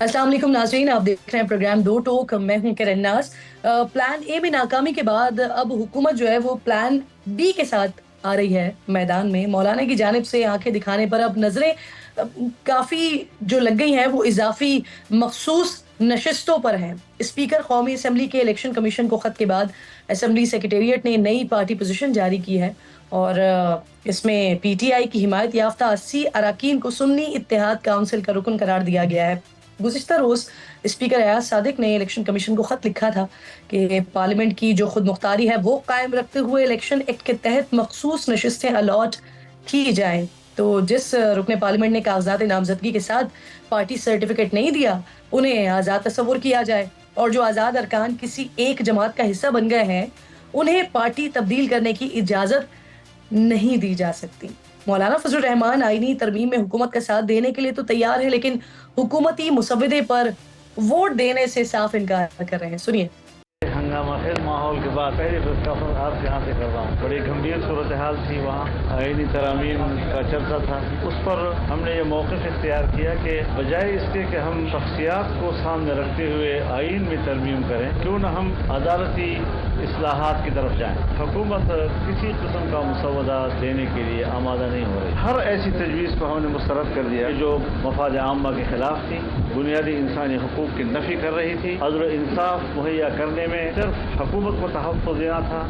अस्सलाम वालेकुम नाज़रीन, आप देख रहे हैं प्रोग्राम दो टोक। मैं हूं किरण नाज। प्लान ए में नाकामी के बाद अब हुकूमत जो है वो प्लान बी के साथ आ रही है मैदान में। मौलाना की जानिब से आंखें दिखाने पर अब नजरें काफी जो लग गई हैं वो इजाफी मखसूस नशिस्तों पर हैं। स्पीकर कौमी असम्बली के इलेक्शन कमीशन को खत के बाद असम्बली सेक्रेटेरिएट ने नई पार्टी पोजीशन जारी की है और इसमें पीटीआई की हिमायत याफ्ता 80 अरकान को सुन्नी इत्तेहाद काउंसिल का रुकन करार दिया गया है। गुज़िश्ता रोज़ स्पीकर अयाज सादिक ने इलेक्शन कमीशन को खत लिखा था कि पार्लियामेंट की जो खुद मुख्तारी है वो कायम रखते हुए इलेक्शन एक्ट के तहत मखसूस नशिस्तें अलॉट की जाएं। तो जिस रुकने पार्लियामेंट ने कागजात नामजदगी के साथ पार्टी सर्टिफिकेट नहीं दिया उन्हें आज़ाद तस्वुर किया जाए और जो आज़ाद अरकान किसी एक जमात का हिस्सा बन गए हैं उन्हें पार्टी तब्दील करने की इजाज़त नहीं दी जा सकती। मौलाना फजल रहमान आईनी तरमीम में हुकूमत का साथ देने के लिए तो तैयार है, लेकिन हुकूमती मुसव्वदे पर वोट देने से साफ इनकार कर रहे हैं। सुनिए। हंगामा खेज माहौल के बाद पहले अर्ज यहाँ से कर रहा हूँ। बड़ी गंभीर सूरत हाल थी वहाँ, आईनी तरामीम का चर्चा था। उस पर हमने ये मौक़िफ़ इख्तियार किया कि बजाय इसके कि हम शख्सियात को सामने रखते हुए आइन में तरमीम करें, क्यों न हम अदालती इस्लाहात की तरफ जाएं। हुकूमत किसी किस्म का मुसव्वदा देने के लिए आमादा नहीं हो रही। हर ऐसी तजवीज़ को हमने मुस्तरद कर दिया जो मफाद आम्मा के खिलाफ थी, बुनियादी इंसानी हकूक़ की नफ़ी कर रही थी। अदल इंसाफ मुहैया करने में सिर्फ हुकूमत को तहफ़्फ़ुज़ देना था।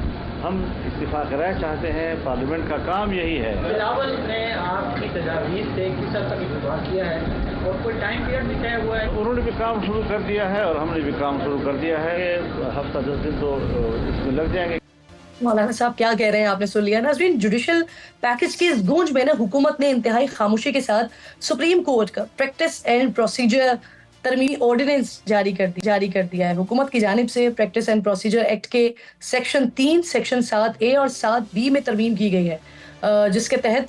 हम इत्तिफ़ाक़ राय चाहते हैं, पार्लियामेंट का काम यही है। बिलावल ने आपकी तजावीज़ से किस हद तक इत्तिफ़ाक़ किया है और कोई टाइम पीरियड भी तय हुआ है? उन्होंने भी काम शुरू कर दिया है और हमने भी काम शुरू कर दिया है। हफ्ता 10 दिन तो इसमें लग जाएंगे। मौलाना साहब क्या कह रहे हैं आपने सुन लिया नाज़रीन। जुडिशल पैकेज की इस गूंज में ना हुकूमत ने इंतहाई खामोशी के साथ सुप्रीम कोर्ट का प्रैक्टिस एंड प्रोसीजर तरमीमी ऑर्डिनेंस जारी कर दिया है। हुकूमत की जानिब से प्रैक्टिस एंड प्रोसीजर एक्ट के सेक्शन 3, सेक्शन 7A और 7B में तरमीम की गई है, जिसके तहत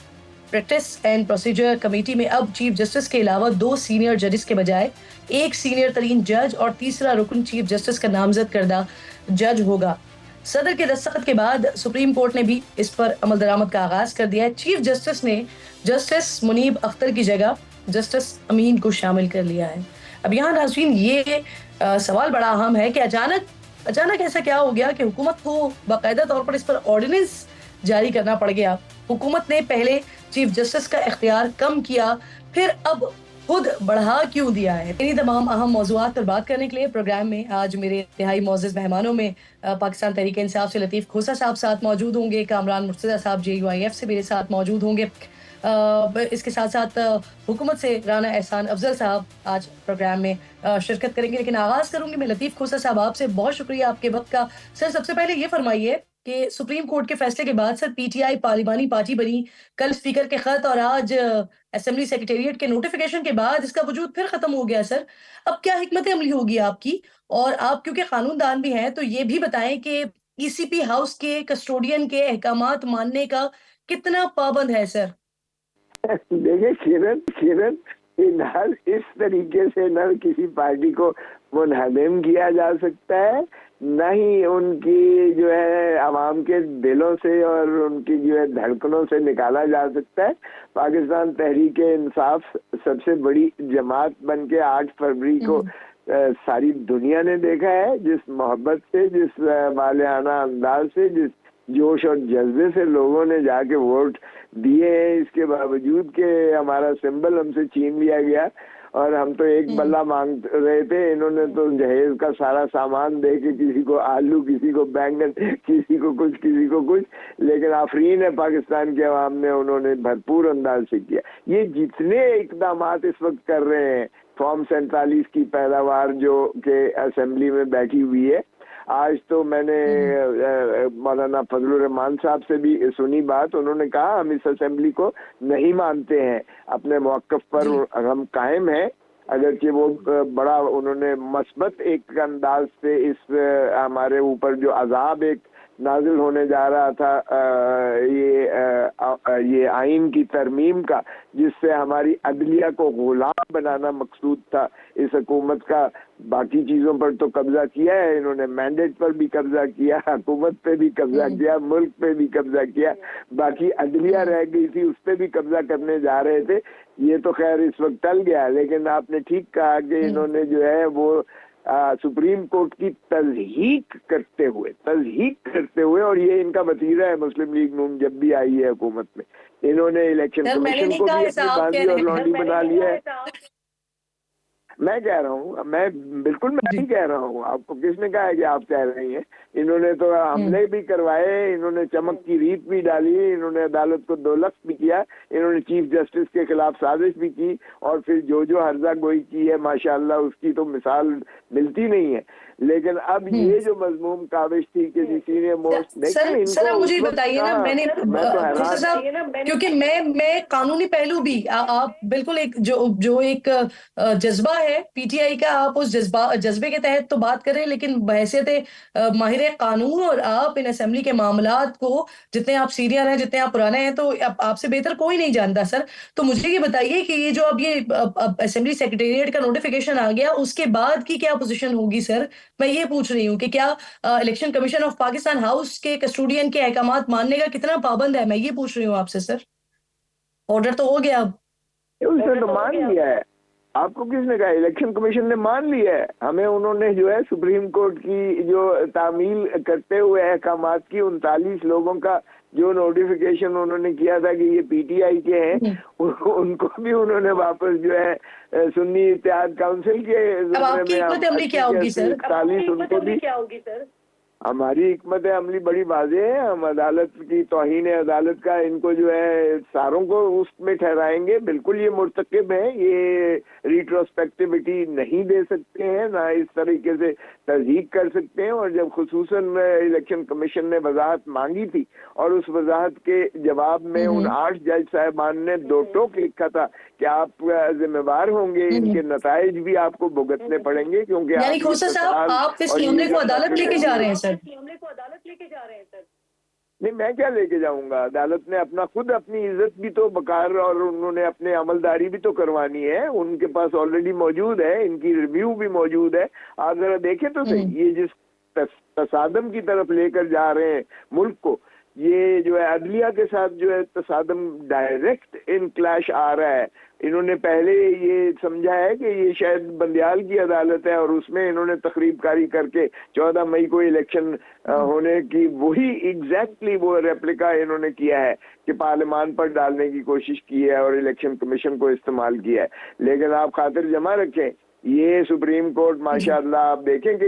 प्रैक्टिस एंड प्रोसीजर कमेटी में अब चीफ जस्टिस के अलावा 2 सीनियर जजेस के बजाय एक सीनियर तरीन जज और तीसरा रुकन चीफ जस्टिस का नामजद करदा जज होगा। सदर के दस्तखत के बाद सुप्रीम कोर्ट ने भी इस पर अमल दरामद का आगाज कर दिया है। चीफ जस्टिस ने जस्टिस मुनीब अख्तर की जगह जस्टिस अमीन को शामिल कर लिया है। अब यहाँ नाज़रीन ये सवाल बड़ा अहम है कि अचानक ऐसा क्या हो गया कि हुकूमत को बाकायदा तौर पर इस पर ऑर्डिनेंस जारी करना पड़ गया। हुकूमत ने पहले चीफ जस्टिस का इख्तियार कम किया, फिर अब खुद बढ़ा क्यों दिया है। इन्हीं तमाम अहम मौज़ूआत पर बात करने के लिए प्रोग्राम में आज मेरे इंतहाई मोअज़्ज़ज़ मेहमानों में पाकिस्तान तहरीक इंसाफ से लतीफ़ खोसा साहब साथ मौजूद होंगे, कामरान मुर्तज़ा साहब JUIF से मेरे साथ मौजूद होंगे। इसके साथ साथ हुकूमत से राना एहसान अफजल साहब आज प्रोग्राम में शिरकत करेंगे। लेकिन आगाज़ करूंगी मैं लतीफ़ खोसा साहब आपसे। बहुत शुक्रिया आपके वक्त का। सर, सबसे पहले ये फरमाइए कि सुप्रीम कोर्ट के फैसले के बाद सर पीटीआई पार्लिमानी पार्टी बनी, कल स्पीकर के खत और आज असेंबली सेक्रेटेरिएट के नोटिफिकेशन के बाद इसका वजूद फिर खत्म हो गया। सर, अब क्या हिकमत अमली होगी आपकी? और आप क्योंकि कानूनदान भी हैं तो ये भी बताएं कि ईसीपी हाउस के कस्टोडियन के अहकामात मानने का कितना पाबंद है सर? देखिए किरण फिलहाल इस तरीके से न किसी पार्टी को मुनहदम किया जा सकता है, न ही उनकी जो है आवाम के दिलों से और उनकी जो है धड़कनों से निकाला जा सकता है। पाकिस्तान तहरीक इंसाफ सबसे बड़ी जमात बन के 8 फरवरी को सारी दुनिया ने देखा है। जिस मोहब्बत से, जिस वालियाना अंदाज से, जिस जोश और जज्बे से लोगों ने जाके वोट दिए हैं, इसके बावजूद के हमारा सिंबल हमसे छीन लिया गया और हम तो एक बल्ला मांग रहे थे। इन्होंने तो जहेज का सारा सामान दे के किसी को आलू, किसी को बैंगन, किसी को कुछ, लेकिन आफरीन है पाकिस्तान के अवाम ने, उन्होंने भरपूर अंदाज से किया। ये जितने इकदाम इस वक्त कर रहे हैं, फॉर्म 47 की पैदावार जो के असेंबली में बैठी हुई है, आज तो मैंने मौलाना फजल रहमान साहब से भी सुनी बात। उन्होंने कहा हम इस असेंबली को नहीं मानते हैं, अपने मौक़िफ़ पर हम कायम हैं। अगरचे वो बड़ा उन्होंने मस्बत एक अंदाज से इस हमारे ऊपर जो अजाब एक नाजिल होने जा रहा था ये आइन की तरमीम का, जिससे हमारी अदलिया को गुलाम बनाना मकसूद था इस हुकूमत का। बाकी चीजों पर तो कब्जा किया है इन्होंने, मैंडेट पर भी कब्जा किया, हुकूमत पे भी कब्जा किया, मुल्क पे भी कब्जा किया, बाकी अदलिया रह गई थी उस पे भी कब्जा करने जा रहे थे। ये तो खैर इस वक्त टल गया, लेकिन आपने ठीक कहा कि इन्होंने जो है वो सुप्रीम कोर्ट की तज़हीक करते हुए, और ये इनका वतीरा है मुस्लिम लीग नून जब भी आई है हुकूमत में, इन्होंने इलेक्शन कमीशन को भी अपनी बाजी और लौंडी बना लिया है। मैं कह रहा हूँ, मैं नहीं कह रहा हूँ, आपको किसने कहा है कि आप कह रही हैं? इन्होंने तो हमले भी करवाए, इन्होंने चमक की रीत भी डाली, इन्होंने अदालत को दोलख भी किया, इन्होंने चीफ जस्टिस के खिलाफ साजिश भी की, और फिर जो हर्जा गोई की है माशाल्लाह उसकी तो मिसाल मिलती नहीं है। लेकिन अब ये जो मजमूम काविश थी कि सीनियर मोस्ट, सर आप मुझे बताइए ना, क्योंकि मैं कानूनी पहलू भी आप बिल्कुल एक जो एक जज्बा है पीटीआई का, आप उस जज्बे के तहत तो बात करें, लेकिन बहैसियत माहिर कानून और आप इन असेंबली के मामलात को, जितने आप सीनियर हैं, जितने आप पुराने हैं, तो आपसे बेहतर कोई नहीं जानता सर। तो मुझे ये बताइए कि ये जो अब ये असेंबली सेक्रेटेरिएट का नोटिफिकेशन आ गया, उसके बाद की क्या पोजीशन होगी सर? मैं ये पूछ रही हूँ कि क्या election commission of Pakistan house के कस्टोडियन के अहकामात मानने का कितना पाबंद है? मैं ये पूछ रही हूँ आपसे सर। ऑर्डर तो हो गया, अब उसने तो मान लिया है। आपको किसने कहा? इलेक्शन कमीशन ने मान लिया है। हमें उन्होंने जो है सुप्रीम कोर्ट की जो तामील करते हुए अहकामात की 39 लोगों का जो नोटिफिकेशन उन्होंने किया था कि ये पीटीआई के हैं, उनको भी उन्होंने वापस जो है सुन्नी इत्तेहाद काउंसिल के क्या होगी सर? 41 उनको भी क्या होगी सर? हमारी हिकमत अमली बड़ी वाज़ेह है। हम अदालत की तौहीन अदालत का इनको जो है सारों को उसमें ठहराएंगे। बिल्कुल ये मुर्तकिब है, ये रिट्रोस्पेक्टिविटी नहीं दे सकते हैं, ना इस तरीके से तज़हीक कर सकते हैं। और जब खुसूसन इलेक्शन कमीशन ने वजाहत मांगी थी और उस वजाहत के जवाब में उन 8 जज साहिबान ने 2 टोक लिखा था कि आप जिम्मेवार होंगे, इनके नताइज भी आपको भुगतने पड़ेंगे, क्योंकि आप इस मामले को अदालत लेके जा रहे हैं सर? नहीं, मैं क्या लेके जाऊंगा? अदालत ने अपनी इज्जत भी तो बकार, और उन्होंने अपने अमलदारी भी तो करवानी है। उनके पास ऑलरेडी मौजूद है, इनकी रिव्यू भी मौजूद है। आप जरा देखें तो सही, ये जिस तसादम की तरफ लेकर जा रहे हैं मुल्क को, ये जो है अदलिया के साथ जो है तसादम डायरेक्ट इन क्लैश आ रहा है। इन्होंने पहले ये समझा है कि ये शायद बंदियाल की अदालत है, और उसमें इन्होंने तकरीबकारी करके 14 मई को इलेक्शन होने की वही एग्जैक्टली वो रेप्लिका इन्होंने किया है कि पार्लियामान पर डालने की कोशिश की है और इलेक्शन कमीशन को इस्तेमाल किया है। लेकिन आप खातिर जमा रखें, ये सुप्रीम कोर्ट माशाअल्लाह आप देखें कि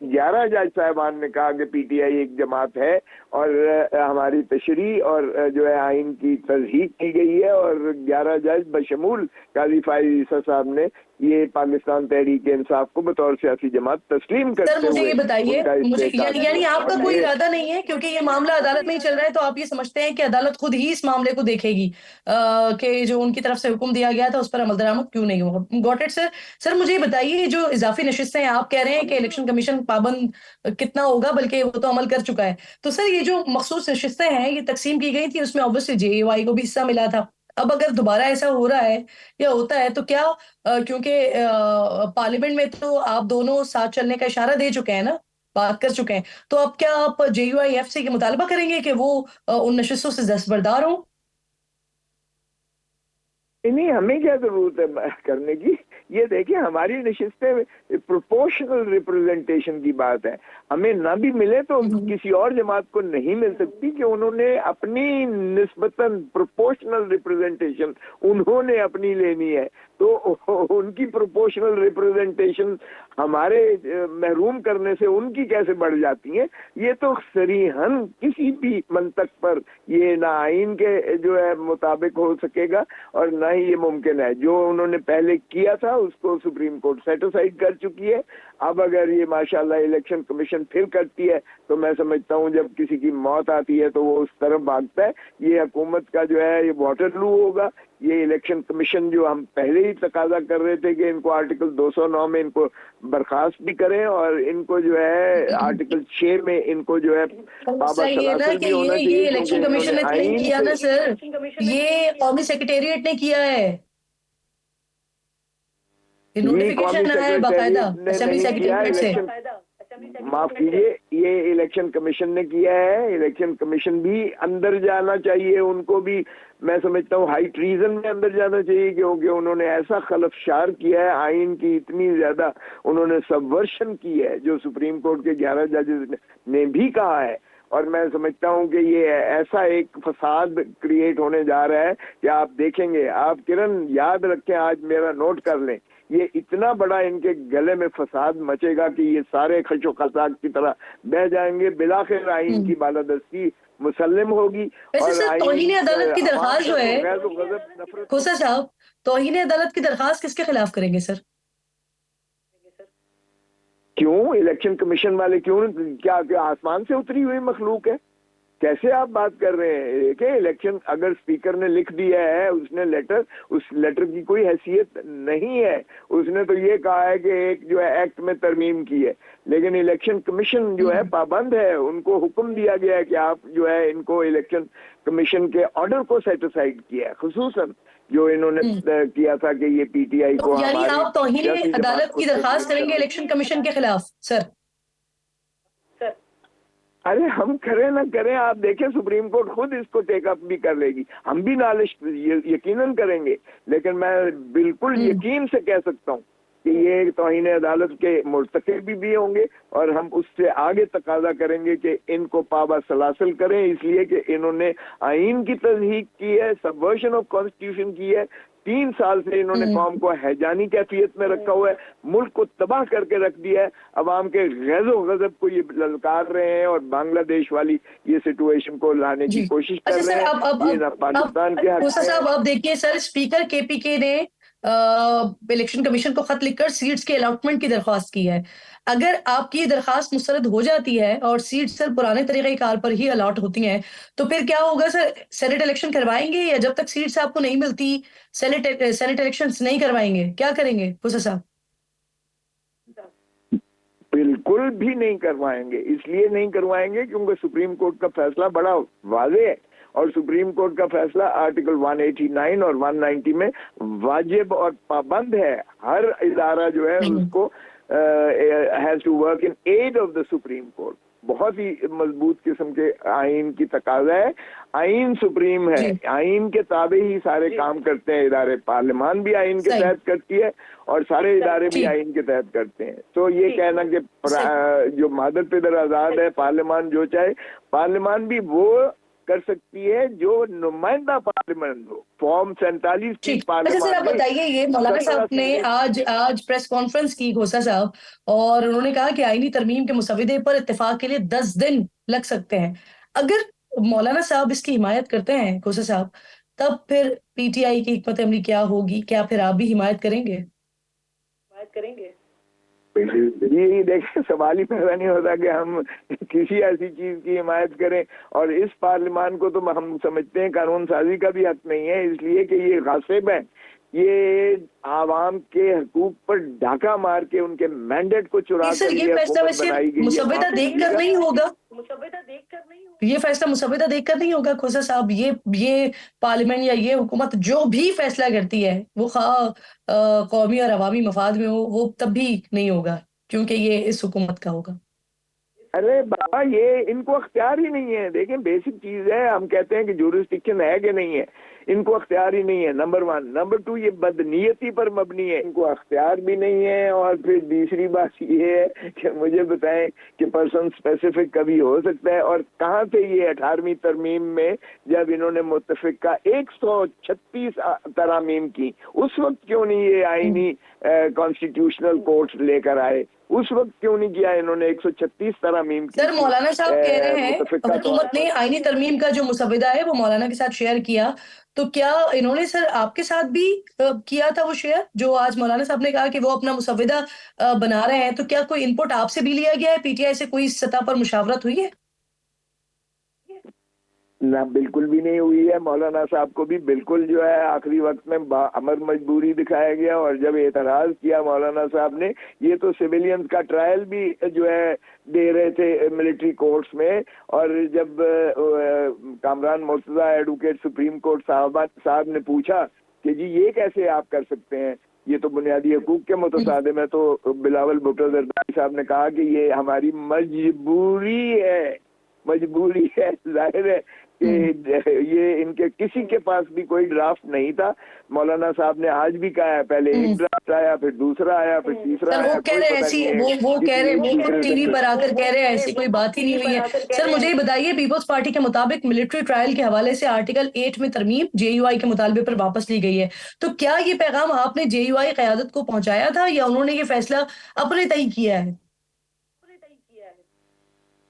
11 जज साहिबान ने कहा कि पीटीआई एक जमात है, और हमारी तशरीह और जो है आइन की तज़हीक की गई है, और 11 जज बशमूल काजी फाइज ईसा साहब ने ये पाकिस्तान तहरीक इंसाफ को बतौर सियासी जमात तस्लीम करते हुए। सर मुझे ये बताइए, मुझे यानी आपका कोई इरादा नहीं है, क्योंकि ये मामला अदालत में ही चल रहा है, तो आप ये समझते हैं कि अदालत खुद ही इस मामले को देखेगी कि जो उनकी तरफ से हुक्म दिया गया था उस पर अमल दरामद क्यों नहीं हुआ? Got it sir. सर मुझे बताइए, जो इजाफी नशिस्तें आप कह रहे हैं कि इलेक्शन कमीशन पाबंद कितना होगा, बल्कि वो तो अमल कर चुका है, तो सर ये जो मखसूस नशिस्तें हैं ये तकसीम की गई थी, उसमें ऑब्वियसली जेएवाई को भी हिस्सा मिला था। अब अगर दोबारा ऐसा हो रहा है या होता है तो क्या, क्योंकि पार्लियामेंट में तो आप दोनों साथ चलने का इशारा दे चुके हैं ना, बात कर चुके हैं, तो अब क्या आप जेयूआईएफ से मुतालबा करेंगे कि वो उन नशिस्तों से दस्तबरदार हो? नहीं, हमें क्या जरूरत है करने की? ये देखिए, हमारी नशिस्तें प्रोपोर्शनल रिप्रेजेंटेशन की बात है। हमें ना भी मिले तो किसी और जमात को नहीं मिल सकती कि उन्होंने अपनी निस्बतन प्रोपोर्शनल रिप्रेजेंटेशन उन्होंने अपनी लेनी है, तो उनकी प्रोपोर्शनल रिप्रेजेंटेशन हमारे महरूम करने से उनकी कैसे बढ़ जाती है? ये तो सरीहन किसी भी मंतक पर ये ना आइन के जो है मुताबिक हो सकेगा और ना ही ये मुमकिन है। जो उन्होंने पहले किया था उसको सुप्रीम कोर्ट सेटिस्फाइड कर चुकी है। अब अगर ये माशाल्लाह इलेक्शन कमीशन फिर करती है तो मैं समझता हूँ जब किसी की मौत आती है तो वो उस तरफ भागता है। ये हुकूमत का जो है ये वाटरलू होगा। ये इलेक्शन कमीशन जो हम पहले ही तकाजा कर रहे थे कि इनको आर्टिकल 209 में इनको बर्खास्त भी करें और इनको जो है आर्टिकल 6 में इनको जो है सही है ना कि ये इलेक्शन कमीशन ने नहीं किया ना सर, ये कौमी सेक्रेटेरिएट ने किया है, ये नोटिफिकेशन आया है बाकायदा असेंबली सेक्रेटेरिएट से। माफ कीजिए, ये इलेक्शन कमीशन ने किया है। इलेक्शन कमीशन भी अंदर जाना चाहिए, उनको भी मैं समझता हूँ हाई ट्रीजन में अंदर जाना चाहिए, क्योंकि उन्होंने ऐसा खलफशार किया है, आइन की इतनी ज्यादा उन्होंने सबवर्शन की है जो सुप्रीम कोर्ट के 11 जजेस ने भी कहा है। और मैं समझता हूँ कि ये ऐसा एक फसाद क्रिएट होने जा रहा है कि आप देखेंगे, आप किरण याद रखें, आज मेरा नोट कर लें, ये इतना बड़ा इनके गले में फसाद मचेगा कि ये सारे खशो खसाक की तरह बह जाएंगे। बिलाखिर आइन की बालादस्ती मुसल्लम होगी। और तौहीन अदालत की दरखास्त जो है खोसा साहब, तौहीन अदालत की दरखास्त किसके खिलाफ करेंगे सर? क्यों इलेक्शन कमीशन वाले क्यों, क्या आसमान से उतरी हुई मखलूक है? कैसे आप बात कर रहे हैं कि इलेक्शन अगर स्पीकर ने लिख दिया है उसने लेटर, उस लेटर की कोई हैसियत नहीं है। उसने तो ये कहा है कि एक जो है एक्ट में तरमीम की है, लेकिन इलेक्शन कमीशन जो है पाबंद है। उनको हुक्म दिया गया है कि आप जो है इनको इलेक्शन कमीशन के ऑर्डर को सेटिसाइड किया है, खुसूसन जो इन्होंने किया था कि ये पीटीआई को यानी आप तौहीन अदालत की दरखास्त करेंगे इलेक्शन कमीशन के खिलाफ सर? अरे हम करें ना करें, आप देखें सुप्रीम कोर्ट खुद इसको टेकअप भी कर लेगी, हम भी नालिश यकीनन करेंगे। लेकिन मैं बिल्कुल यकीन से कह सकता हूँ कि ये तौहीन अदालत के मुर्तकिब भी होंगे और हम उससे आगे तकाजा करेंगे कि इनको पाबा सलासल करें, इसलिए कि इन्होंने आइन की तज़हीक की है, सबवर्शन ऑफ कॉन्स्टिट्यूशन की है। 3 साल से इन्होंने कौम को हैजानी कैफियत में रखा हुआ है, मुल्क को तबाह करके रख दिया है। अवाम के गैज़ो गज़ब को ये ललकार रहे हैं और बांग्लादेश वाली ये सिचुएशन को लाने की कोशिश कर रहे हैं। ये ना पाकिस्तान के हक में। साहब अब देखिए सर, स्पीकर केपीके ने इलेक्शन कमीशन को खत लिखकर सीट्स के अलॉटमेंट की दरख्वास्त की है। अगर आपकी दरख्वास्त मुस्तरद हो जाती है और सीट सर पुराने तरीक़ेकार पर ही अलॉट होती हैं, तो फिर क्या होगा सर? सेनेट इलेक्शन करवाएंगे या जब तक सीट्स आपको नहीं मिलती सेनेट इलेक्शंस नहीं करवाएंगे? क्या करेंगे हुसैन साहब? बिल्कुल भी नहीं करवाएंगे। इसलिए नहीं करवाएंगे क्योंकि सुप्रीम कोर्ट का फैसला बड़ा वाज़ेह है और सुप्रीम कोर्ट का फैसला आर्टिकल 189 और 190 में वाजिब और पाबंद है। हर इदारा जो है उसको has to work in aid of the supreme court. बहुत ही मजबूत किस्म के आइन की तकाजा है। आइन सुप्रीम है, आइन के ताबे ही सारे काम करते हैं इदारे। पार्लियामान भी आइन के तहत करती है और सारे इदारे भी आइन के तहत करते हैं। तो ये कहना कि जो मादर पिदर आजाद है, पार्लियामान जो चाहे, पार्लियामान भी वो कर सकती है जो नुमाइंदा पार्लियामेंट हो। फॉर्म 47 की पार्लियामेंट। अच्छा सर, आप बताइए, ये मौलाना साहब ने आज प्रेस कॉन्फ्रेंस की घोषा साहब, और उन्होंने कहा कि आईनी तरमीम के मुसविदे पर इत्तेफाक के लिए 10 दिन लग सकते हैं। अगर मौलाना साहब इसकी हिमायत करते हैं घोषा साहब, तब फिर पीटीआई की हिकमत अमली क्या होगी? क्या फिर आप भी हिमायत करेंगे? ये देखिए, सवाल ही पैदा नहीं होता कि हम किसी ऐसी चीज की हिमायत करें। और इस पार्लियामान को तो हम समझते हैं कानून साजी का भी हक नहीं है, इसलिए कि ये गासिब है। ये आवाम के हकूक पर डाका मार के उनके मैंडेट को चुरा कर ये फैसला वैसे मुसविदा देखकर नहीं होगा। ये फैसला मुसविदा देखकर नहीं होगा खोसा साहब। ये पार्लियामेंट या ये हुकूमत जो भी फैसला करती है वो कौमी और अवामी मफाद में हो, वो तब भी नहीं होगा क्योंकि ये इस हुकूमत का होगा। अरे बाबा, ये इनको अख्तियार ही नहीं है। देखें, बेसिक चीज है, हम कहते हैं कि जुरिस्डिक्शन है कि नहीं है, इनको अख्तियार ही नहीं है, नंबर 1। नंबर 2, ये बदनीयती पर मबनी है, इनको अख्तियार भी नहीं है। और फिर तीसरी बात ये है कि मुझे बताएं कि पर्सन स्पेसिफिक कभी हो सकता है? और कहाँ थे ये 18वीं तरमीम में जब इन्होंने मुत्तफिका 136 तरामीम की? उस वक्त क्यों नहीं ये आईनी कॉन्स्टिट्यूशनल कोर्ट लेकर आए? उस वक्त क्यों नहीं किया इन्होंने? 136 तरामीम की। सर, मौलाना साहब कह रहे हैं हुकूमत ने आईनी तरमीम का जो मुसविदा है वो मौलाना के साथ शेयर किया, तो क्या इन्होंने सर आपके साथ भी किया था वो शेयर जो आज मौलाना साहब ने कहा कि वो अपना मुसव्विदा बना रहे हैं, तो क्या कोई इनपुट आपसे भी लिया गया है, पीटीआई से कोई सतह पर मुशावरत हुई है? ना, बिल्कुल भी नहीं हुई है। मौलाना साहब को भी बिल्कुल जो है आखिरी वक्त में अमर मजबूरी दिखाया गया, और जब एतराज किया मौलाना साहब ने, ये तो सिविलियंस का ट्रायल भी जो है दे रहे थे मिलिट्री कोर्ट्स में, और जब Kamran Murtaza advocate supreme court साहब ने पूछा कि जी ये कैसे आप कर सकते हैं, ये तो बुनियादी हकूक के मुतसादिम है, तो बिलावल भुट्टो जरदारी साहब ने कहा कि ये हमारी मजबूरी है, मजबूरी है। जाहिर है कि ये इनके किसी के पास भी कोई ड्राफ्ट नहीं था। मौलाना साहब ने आज भी कहा है, पहले एक ड्राफ्ट आया, फिर दूसरा आया, फिर तीसरा आया। वो कह रहे हैं ऐसी, वो कह रहे हैं, वो टीवी पर आकर कह रहे हैं ऐसी कोई बात ही नहीं हुई है। सर मुझे ये बताइए, पीपल्स पार्टी के मुताबिक मिलिट्री ट्रायल के हवाले से आर्टिकल 8 में तरमीम जेयूआई के मुतालबे पर वापस ली गई है, तो क्या ये पैगाम आपने जेयूआई क़यादत को पहुंचाया था या उन्होंने ये फैसला अपने तय किया है?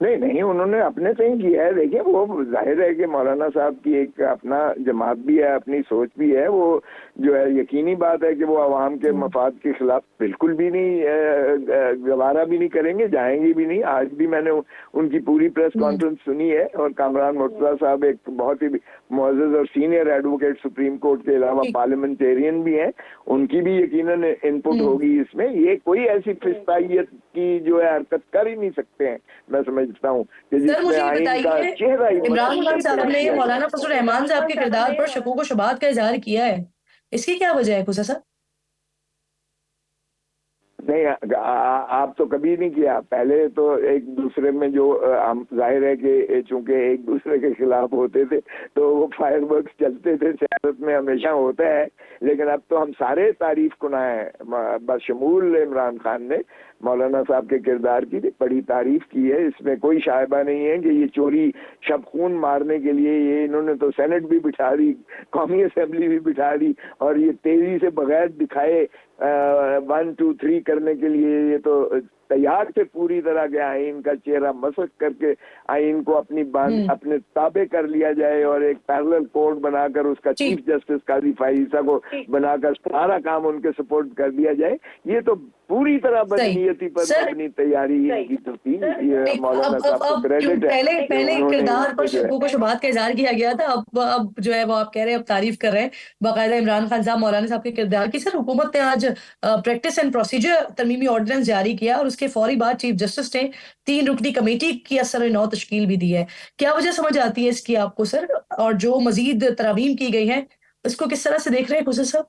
नहीं नहीं, उन्होंने अपने से ही किया है। देखिए, वो जाहिर है कि मौलाना साहब की एक अपना जमात भी है, अपनी सोच भी है। वो जो है, यकीनी बात है कि वो अवाम के मफाद के खिलाफ बिल्कुल भी नहीं गवारा भी नहीं करेंगे, जाएंगे भी नहीं। आज भी मैंने उनकी पूरी प्रेस कॉन्फ्रेंस सुनी है, और कामरान मुर्तजा साहब एक बहुत ही मुअज़्ज़ज़ और सीनियर एडवोकेट सुप्रीम कोर्ट के अलावा पार्लियामेंटेरियन भी हैं, उनकी भी यकीनन इनपुट होगी इसमें। ये कोई ऐसी फिस्तायत की जो है हरकत कर ही नहीं सकते हैं, मैं समझता हूँ कि जिसमें आइन का चेहरा ही। इमरान खान साहब ने मौलाना फजल रहमान साहब के किरदार पर शकूक व शुबहात का इजहार किया है, इसकी क्या वजह है खुसा साहब? नहीं, आप तो कभी नहीं किया। पहले तो एक दूसरे में जो हम, जाहिर है कि चूंकि एक दूसरे के खिलाफ होते थे तो वो फायरवर्क्स चलते थे, सियासत में हमेशा होता है। लेकिन अब तो हम सारे तारीफ कुना है, बशमूल इमरान खान ने मौलाना साहब के किरदार की बड़ी तारीफ की है। इसमें कोई शायबा नहीं है कि ये चोरी शब खून मारने के लिए ये इन्होंने तो सेनेट भी बिठा दी, कौमी असेंबली भी बिठा दी, और ये तेजी से बगैर दिखाए 1 2 3 करने के लिए ये तो तैयार थे पूरी तरह के आइन का चेहरा मसक करके आइन को अपने ताबे कर लिया जाए, और एक पैरेलल कोर्ट बनाकर उसका चीफ जस्टिस काजी फाइजा को बनाकर सारा काम उनके सपोर्ट कर दिया जाए। ये तो पूरी तरह बदनीयती पर अपनी तैयारी की तो थी। ये मौलाना साहब को क्रेडिट है। पहले किरदार पर शकूक व शुबहात का इजहार किया गया था, अब जो है वो आप कह रहे हैं, अब तारीफ कर रहे हैं बाकायदा इमरान खान साहब मौलाना साहब के किरदार की। सर हुकूमत ने आज प्रैक्टिस एंड प्रोसीजर तरमीमी ऑर्डिनेंस जारी किया, और उसके फौरी बाद चीफ जस्टिस ने 3 रुकनी कमेटी की असर 9 तश्कील भी दी है। क्या वजह समझ आती है इसकी आपको सर, और जो मजीद तरामीम की गई है इसको किस तरह से देख रहे हैं खुसा साहब?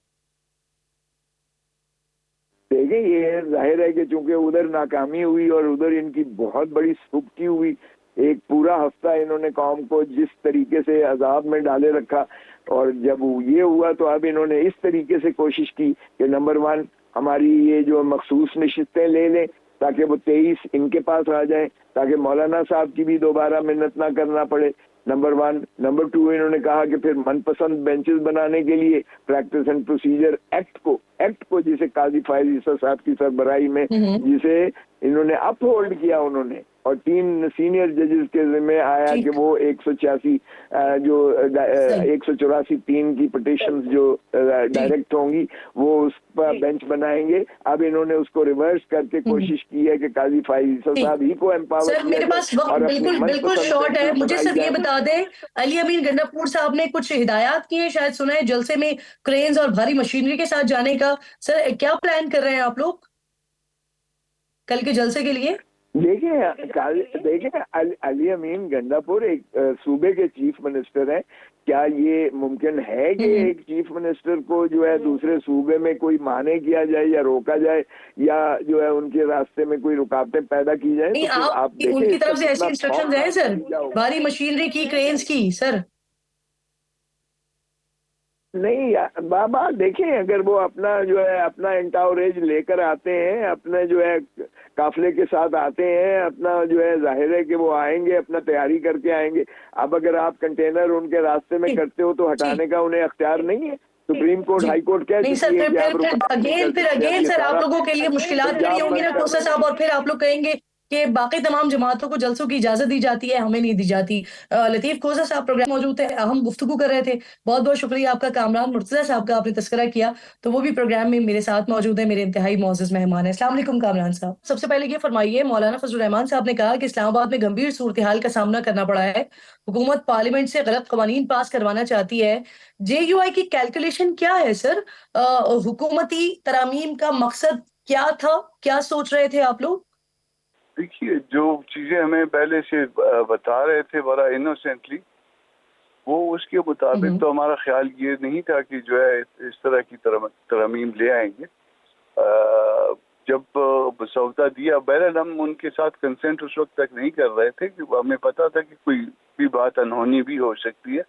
देखिए, ये जाहिर है कि चूंकि उधर नाकामी हुई और उधर इनकी बहुत बड़ी सुबकी हुई, एक पूरा हफ्ता इन्होंने कौम को जिस तरीके से अजाब में डाले रखा, और जब ये हुआ तो अब इन्होंने इस तरीके से कोशिश की कि नंबर 1 हमारी ये जो मखसूस नशिस्तें ले लें ताकि वो 23 इनके पास आ जाए, ताकि मौलाना साहब की भी दोबारा मिन्नत ना करना पड़े, नंबर 1। नंबर 2, इन्होंने कहा कि फिर मनपसंद बेंचेस बनाने के लिए प्रैक्टिस एंड प्रोसीजर एक्ट को जिसे काजी फाइज ईसा साहब की सरबराही में जिसे इन्होंने अपहोल्ड किया उन्होंने, और 3 सीनियर जजेस के जिम्मे आया कि वो 186 जो 184(3) की पिटिशन जो डायरेक्ट होंगी वो उस पर बेंच बनाएंगे। अब इन्होंने उसको रिवर्स करके कोशिश की है कि काजी फाइज साहब ही को एम्पावर किया। मेरे पास वक्त बिल्कुल शॉर्ट है, मुझे सिर्फ ये बता दें, अली अमीन गंडापुर साहब ने कुछ हिदायत की है, शायद सुना है, जलसे में क्रेन्स और भारी मशीनरी के साथ जाने का। सर क्या प्लान कर रहे हैं आप लोग कल के जलसे के लिए? देखिए, अली अमीन गंडापुर एक सूबे के चीफ मिनिस्टर हैं। क्या ये मुमकिन है कि एक चीफ मिनिस्टर को जो है दूसरे सूबे में कोई माने किया जाए या रोका जाए, या जो है उनके रास्ते में कोई रुकावटें पैदा की जाए? नहीं, तो आप उनकी तरफ से ऐसी इंस्ट्रक्शंस हैं सर, भारी मशीनरी की, क्रेन्स की? सर नहीं बाबा, देखें, अगर वो अपना जो है अपना एंटावरेज लेकर आते हैं, अपने जो है काफिले के साथ आते हैं, अपना जो है जाहिर है कि वो आएंगे, अपना तैयारी करके आएंगे। अब अगर आप कंटेनर उनके रास्ते में करते हो तो हटाने का उन्हें अख्तियार नहीं है। सुप्रीम कोर्ट, हाई कोर्ट क्या नहीं सर, फिर अगेन सर आप लोगों के लिए मुश्किलात खड़ी होंगी ना कोसा साहब, और फिर आप लोग कहेंगे कि बाकी तमाम जमातों को जलसों की इजाजत दी जाती है, हमें नहीं दी जाती। लतीफ खोजा साहब प्रोग्राम मौजूद थे, हम गुफ्तगू कर रहे थे। बहुत बहुत शुक्रिया आपका। कामरान मुर्तज़ा साहब का आपने तस्करा किया, तो वो भी प्रोग्राम में मेरे साथ मौजूद है, मेरे इंतहाई मोअज़्ज़ज़ मेहमान है। अस्सलाम वालेकुम कामरान साहब। सबसे पहले ये फरमाइए, मौलाना फजल रहमान साहब ने कहा कि इस्लामाबाद में गंभीर सूरत हाल का सामना करना पड़ा है, हुकूमत पार्लियामेंट से गलत कवानीन पास करवाना चाहती है। JUI की कैलकुलेशन क्या है सर? हुकूमती तरामीम का मकसद क्या था? क्या सोच रहे थे आप लोग? देखिए, जो चीजें हमें पहले से बता रहे थे बड़ा इनोसेंटली, वो उसके मुताबिक तो हमारा ख्याल ये नहीं था कि जो है इस तरह की तरमीम ले आएंगे। जब मसौदा दिया, बहरहाल हम उनके साथ कंसेंट उस वक्त तक नहीं कर रहे थे कि हमें पता था कि कोई भी बात अनहोनी भी हो सकती है,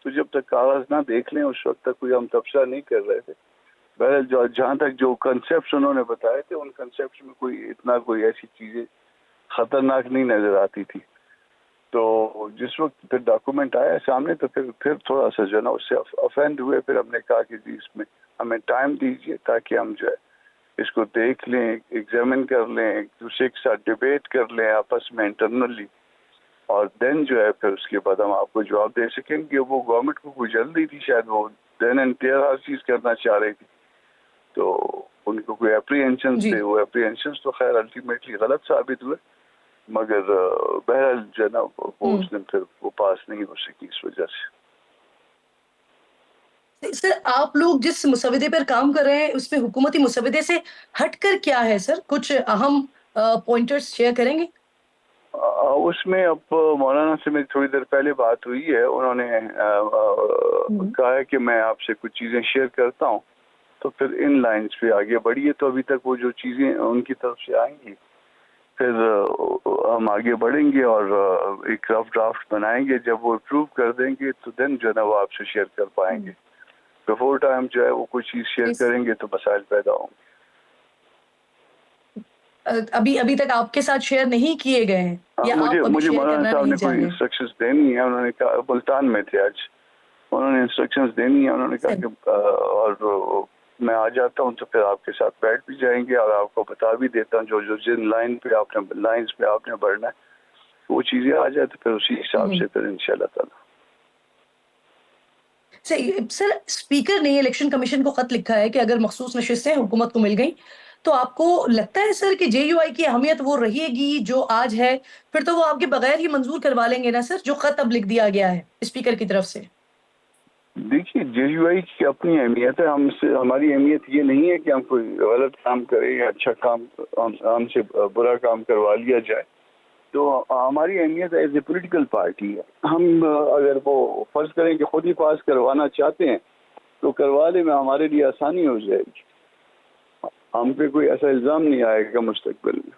तो जब तक कागज ना देख लें उस वक्त तक कोई हम तबसरा नहीं कर रहे थे। बहरहाल जहाँ तक जो कंसेप्ट उन्होंने बताए थे, उन कंसेप्ट में कोई ऐसी चीजें खतरनाक नहीं नजर आती थी। तो जिस वक्त फिर डॉक्यूमेंट आया सामने, तो फिर थोड़ा सा जो है ना उससे अफेंड हुए। फिर हमने कहा कि जी इसमें हमें टाइम दीजिए ताकि हम जो है इसको देख लें, एग्जामिन कर लें, एक दूसरे के साथ डिबेट कर लें आपस में इंटरनली, और देन जो है फिर उसके बाद हम आपको जवाब दे सकेंगे। वो गवर्नमेंट को कोई जल्दी थी, शायद वो देन एंड टेयर हर चीज करना चाह रही थी, तो उनको कोई एप्रीहेंशन थे। वो एप्रीहेंशन तो खैर अल्टीमेटली गलत साबित हुए, मगर बहरहाल जो है ना वो उस दिन फिर वो पास नहीं हो सकी इस वजह से। सर, आप लोग जिस मुसविदे पर काम कर रहे हैं, उसमें हुकूमती मुसविदे से हटकर क्या है सर? कुछ अहम पॉइंटर्स शेयर करेंगे? उसमें अब मौलाना से मेरी थोड़ी देर पहले बात हुई है, उन्होंने कहा है कि मैं आपसे कुछ चीज़ें शेयर करता हूँ, तो फिर इन लाइंस पे आगे बढ़िए। तो अभी तक वो जो चीज़ें उनकी तरफ से आएंगी, फिर हम आगे बढ़ेंगे और एक रफ ड्राफ्ट बनाएंगे। जब वो अप्रूव कर देंगे तो देन जो है ना वो आपसे शेयर कर पाएंगे। बिफोर टाइम जो है वो कोई चीज़ शेयर करेंगे तो मसाइल पैदा होंगे। अभी तक आपके साथ शेयर नहीं किए गए हैं, या मुझे मौलाना साहब ने कोई इंस्ट्रक्शंस देनी है। उन्होंने कहा, मुल्तान में थे आज, उन्होंने इंस्ट्रक्शंस देनी है। उन्होंने कहा कि और मैं आ जाता हूँ तो फिर आपके साथ बैठ भी जाएंगे और आपको बता भी देता हूँ जो जिन लाइंस पे आपने बढ़ना है, वो चीजें आ जाए तो फिर उसी हिसाब से फिर इंशाल्लाह ताला। सर, स्पीकर ने इलेक्शन कमीशन को खत लिखा है कि अगर मखसूस नशिस्तें हुकूमत को मिल गई, तो आपको लगता है सर कि JUI की अहमियत वो रहेगी जो आज है? फिर तो वो आपके बगैर ही मंजूर करवा लेंगे ना सर, जो खत अब लिख दिया गया है स्पीकर की तरफ से? देखिए, JUI की अपनी अहमियत है। हमारी अहमियत ये नहीं है कि हम कोई गलत काम करें या अच्छा काम हमसे बुरा काम करवा लिया जाए। तो हमारी अहमियत एज ए पॉलिटिकल पार्टी है। हम अगर वो फर्ज करें कि खुद ही पास करवाना चाहते हैं तो करवा ले में हमारे लिए आसानी हो जाएगी। हम पे कोई ऐसा इल्जाम नहीं आएगा मुस्तकबिल में।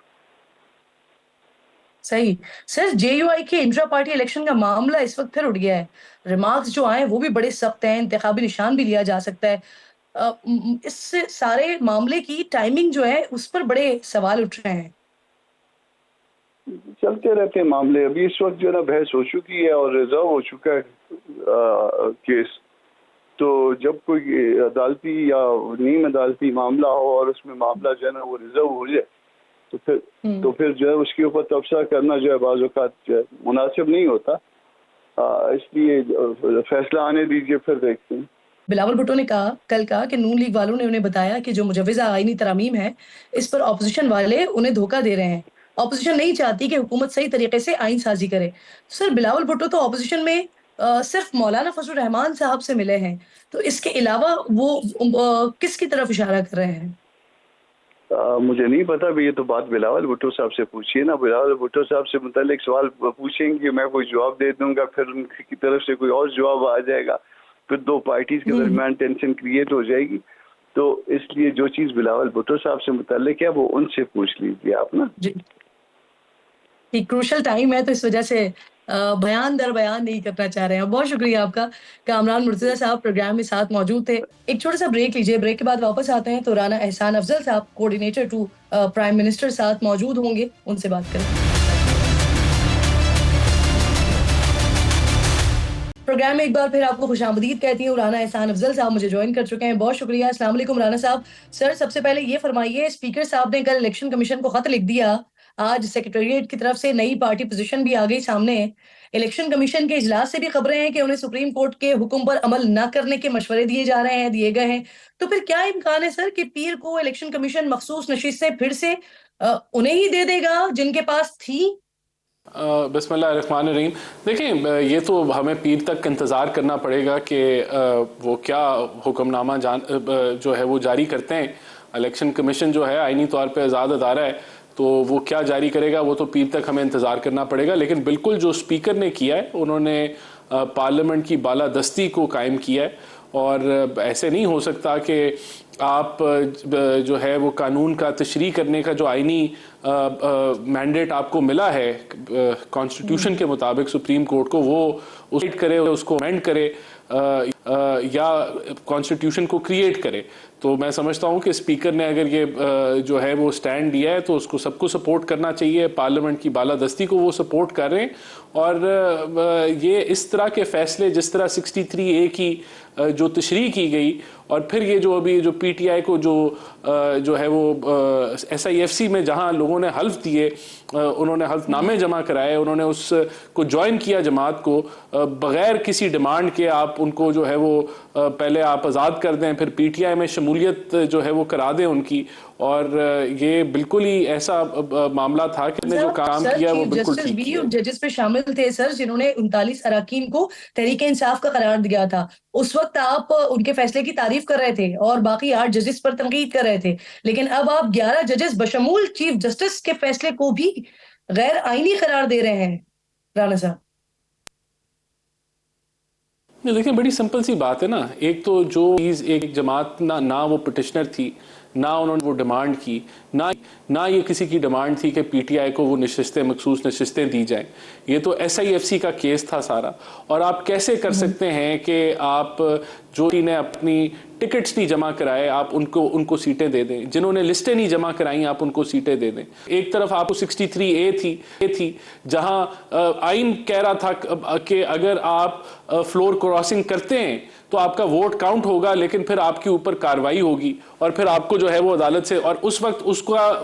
सही। सर, JUI के इंट्रा पार्टी इलेक्शन का मामला इस वक्त फिर उठ गया है। रिमार्क्स जो आए वो भी बड़े सख्त हैं, इंतखाबी निशान भी लिया जा सकता है। इस सारे मामले की टाइमिंग जो है उस पर बड़े सवाल उठ रहे हैं। चलते रहते हैं मामले। अभी इस वक्त जो है ना बहस हो चुकी है और रिजर्व हो चुका है केस। तो जब कोई अदालती या नीम अदालती मामला हो और उसमें मामला जो है ना वो रिजर्व हो जाए, तो फिर जो है उसके ऊपर तबसरा करना जो है बाज़ औक़ात जो है मुनासिब नहीं होता। इसलिए फैसला आने दीजिए, फिर देखते हैं। बिलावल भुट्टो ने कल कहा कि नून लीग वालों ने उन्हें बताया कि जो मुजव्वज़ा आईनी तरामीम है, इस पर ऑपोजिशन वाले उन्हें धोखा दे रहे हैं। ऑपोजिशन नहीं चाहती कि हुकूमत सही तरीके से आईन साजी करे। सर, बिलावल भुट्टो तो ऑपोजिशन में सिर्फ मौलाना फजल रहमान साहब से मिले हैं, तो इसके अलावा वो किसकी तरफ इशारा कर रहे हैं? मुझे नहीं पता भी। ये तो बात बिलावल भुट्टो साहब से पूछिए ना। बिलावल भुट्टो साहब से मुतालिक सवाल पूछेंगे, मैं कोई जवाब दे दूंगा, फिर उनकी तरफ से कोई और जवाब आ जाएगा, फिर दो पार्टीज के दरमियान टेंशन क्रिएट हो जाएगी। तो इसलिए जो चीज़ बिलावल भुट्टो साहब से मुतालिक है वो उनसे पूछ लीजिए आप ना। जी, क्रूशल टाइम है तो इस वजह से बयान दर बयान नहीं करना चाह रहे हैं। बहुत शुक्रिया आपका। कामरान मुर्तज़ा साहब प्रोग्राम में साथ मौजूद थे। एक छोटा सा ब्रेक लीजिए, ब्रेक के बाद वापस आते हैं तो राना एहसान अफजल साहब, कोऑर्डिनेटर टू प्राइम मिनिस्टर, साथ मौजूद होंगे, उनसे बात करें। प्रोग्राम में एक बार फिर आपको खुशामदीद कहती हूँ। राना एहसान अफजल साहब मुझे ज्वाइन कर चुके हैं, बहुत शुक्रिया। अस्सलाम वालेकुम राना साहब। सर, सबसे पहले ये फरमाइए, स्पीकर साहब ने कल इलेक्शन कमीशन को खत लिख दिया आज सेक्रेटेरिएट की तरफ से नई पार्टी पोजीशन भी आ गई सामने। इलेक्शन कमीशन के इजलास से भी खबरें हैं कि उन्हें सुप्रीम कोर्ट के हुक्म पर अमल न करने के मशवरे दिए गए हैं। तो फिर क्या इम्कान है सर कि पीर को इलेक्शन कमीशन मखसूस नशिस्तें फिर से उन्हें ही दे देगा जिनके पास थी? बिस्मिल्लाहिर्रहमानिर्रहीम। देखिए, ये तो हमें पीर तक इंतज़ार करना पड़ेगा कि वो क्या हुक्मनामा जो है वो जारी करते हैं। इलेक्शन कमीशन जो है आईनी तौर पे आज़ाद अदारा है, तो वो क्या जारी करेगा वो तो पीर तक हमें इंतज़ार करना पड़ेगा। लेकिन बिल्कुल जो स्पीकर ने किया है, उन्होंने पार्लियामेंट की बालादस्ती को कायम किया है, और ऐसे नहीं हो सकता कि आप जो है वो कानून का तशरीह करने का जो आईनी मैंडेट आपको मिला है कॉन्स्टिट्यूशन के मुताबिक सुप्रीम कोर्ट को, वो उसको अमेंड करे या कॉन्स्टिट्यूशन को क्रिएट करे। तो मैं समझता हूँ कि स्पीकर ने अगर ये जो है वो स्टैंड लिया है तो उसको सबको सपोर्ट करना चाहिए। पार्लियामेंट की बालादस्ती को वो सपोर्ट कर रहे हैं, और ये इस तरह के फैसले, जिस तरह 63A की जो तशरीह की गई, और फिर ये जो अभी जो PTI को जो है वो SIFC में जहाँ लोगों ने हल्फ दिए, उन्होंने हल्फनामे जमा कराए, उन्होंने उसको ज्वाइन किया जमात को बग़ैर किसी डिमांड के। आप उनको जो है वो पहले आप आज़ाद कर दें, फिर PTI में शमूलियत जो है वो करा दें उनकी, और ये बिल्कुल ही ऐसा मामला था कि जो काम किया वो बिल्कुल ठीक किया। जजेस पे शामिल थे सर जिन्होंने 39 अराकीन को तहरीक इंसाफ का करार दिया था। उस वक्त आप उनके फैसले की तारीफ कर रहे थे और बाकी 8 जजेस पर तनकीद कर रहे थे, लेकिन अब आप 11 जजेस बशमूल चीफ जस्टिस के फैसले को भी गैर आईनी करार दे रहे हैं। राणा साहब, देखिए, बड़ी सिंपल सी बात है ना। एक तो जो चीज़ एक जमात ना वो पिटिशनर थी, ना उन्होंने वो डिमांड की, ना ये किसी की डिमांड थी कि PTI को वो नशिस्तें, मखसूस नशिस्तें दी जाएं। ये तो SIFC का केस था सारा। और आप कैसे कर सकते हैं कि आप जो ने अपनी टिकट्स नहीं जमा कराए आप उनको सीटें दे दें, जिन्होंने लिस्टें नहीं जमा कराई आप उनको सीटें दे दें। एक तरफ आपको 63A थी जहां आइन कह रहा था कि अगर आप फ्लोर क्रॉसिंग करते हैं तो आपका वोट काउंट होगा, लेकिन फिर आपके ऊपर कार्रवाई होगी, और फिर आपको जो है वो अदालत से, और उस वक्त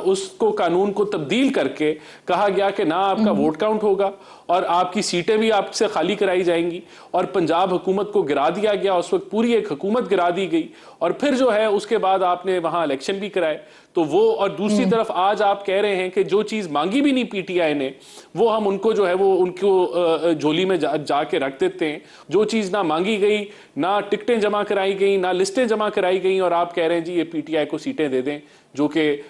उसको कानून को तब्दील करके कहा गया कि ना आपका वोट काउंट होगा और आपकी सीटें भी आपसे खाली कराई जाएंगी, और पंजाब हुकूमत को गिरा दिया गया। उस वक्त पूरी एक हुकूमत गिरा दी गई, और फिर जो है उसके बाद आपने वहां इलेक्शन भी कराए। तो वो, और दूसरी तरफ आज आप कह रहे हैं कि जो चीज़ मांगी भी नहीं PTI ने, वो हम उनको जो है वो उनको झोली में जाके रख देते हैं। जो चीज़ ना मांगी गई, ना टिकटें जमा कराई गई, ना लिस्टें जमा कराई गई, और आप कह रहे हैं जी ये PTI को सीटें दे दें, जो कि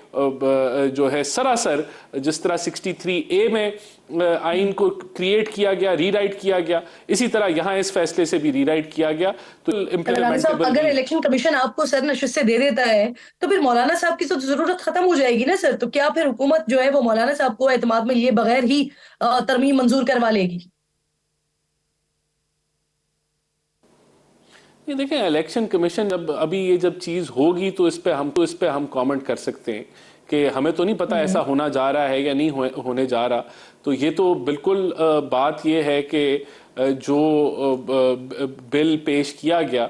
जो है सरासर जिस तरह 63A में आइन को क्रिएट किया गया, रीराइट किया गया, इसी तरह यहाँ इस फैसले से भी रीराइट किया गया। तो इम्प्लीमेंटेबल, अगर इलेक्शन कमीशन आपको सरनशिस्त दे देता है तो फिर मौलाना साहब की तो जरूरत खत्म हो जाएगी ना सर। तो क्या फिर हुकूमत जो है वो मौलाना साहब को एतमाद में लिए बगैर ही तरमीम मंजूर करवा लेगी? ये देखें, इलेक्शन कमीशन जब चीज़ होगी तो इस पे हम कमेंट कर सकते हैं कि हमें तो नहीं पता ऐसा होना जा रहा है या नहीं होने जा रहा। तो ये तो बिल्कुल बात ये है कि जो बिल पेश किया गया